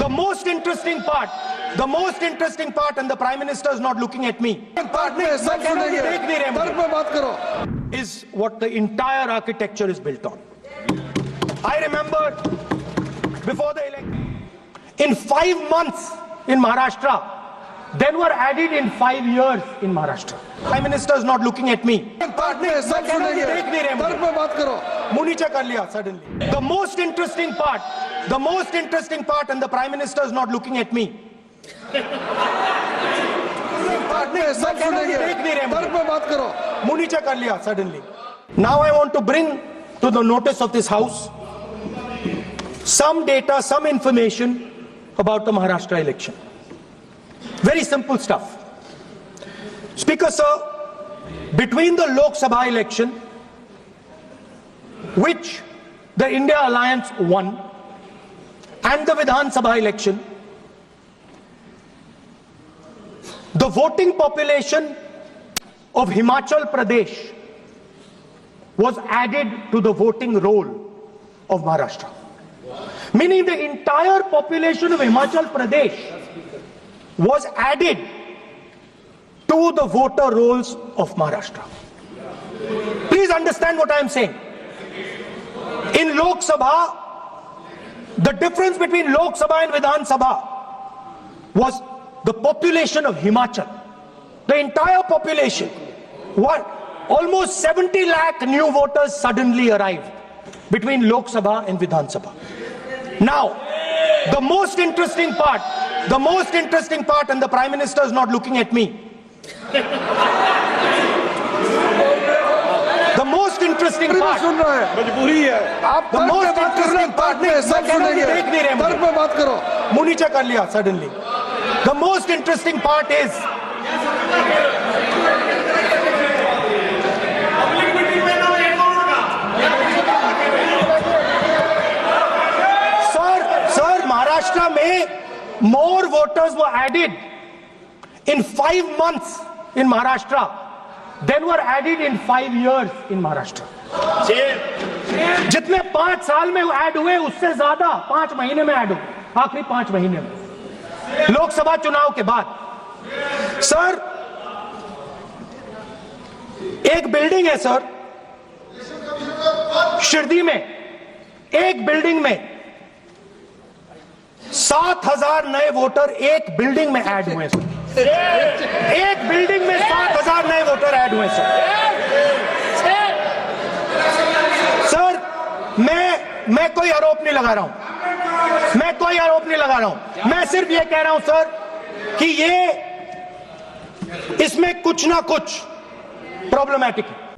The most interesting part, and the Prime Minister is not looking at me, is what the entire architecture is built on. I remember before the election, in 5 months in Maharashtra, then were added in 5 years in Maharashtra. Prime Minister is not looking at me. Suddenly. The most interesting part, and the Prime Minister is not looking at me. Suddenly. Now I want to bring to the notice of this House some data, some information about the Maharashtra election. Very simple stuff. Speaker sir, between the Lok Sabha election, which the India Alliance won, and the Vidhan Sabha election, the voting population of Himachal Pradesh was added to the voting roll of Maharashtra. Meaning the entire population of Himachal Pradesh was added to the voter rolls of Maharashtra. Please understand what I am saying. In Lok Sabha, the difference between Lok Sabha and Vidhan Sabha was the population of Himachal. The entire population. What? Almost 70 lakh new voters suddenly arrived between Lok Sabha and Vidhan Sabha. Now, the most interesting part, and the Prime Minister is not looking at me. The most interesting part, suddenly. The most interesting part is Maharashtra mein more voters were added in 5 months in Maharashtra than were added in 5 years in Maharashtra. जितने 5 साल में add हुए उससे ज्यादा 5 महीने में add हुए, आखिरी 5 महीने में लोकसभा चुनाव के बाद। सर, एक बिल्डिंग है सर शिरडी में, एक बिल्डिंग में 7,000 नए वोटर एक बिल्डिंग में ऐड हुए सर। एक बिल्डिंग में 7,000 नए वोटर ऐड हुए सर। सर, मैं कोई आरोप नहीं लगा रहा हूं, मैं सिर्फ ये कह रहा हूं सर कि ये इसमें कुछ ना कुछ प्रॉब्लमैटिक है।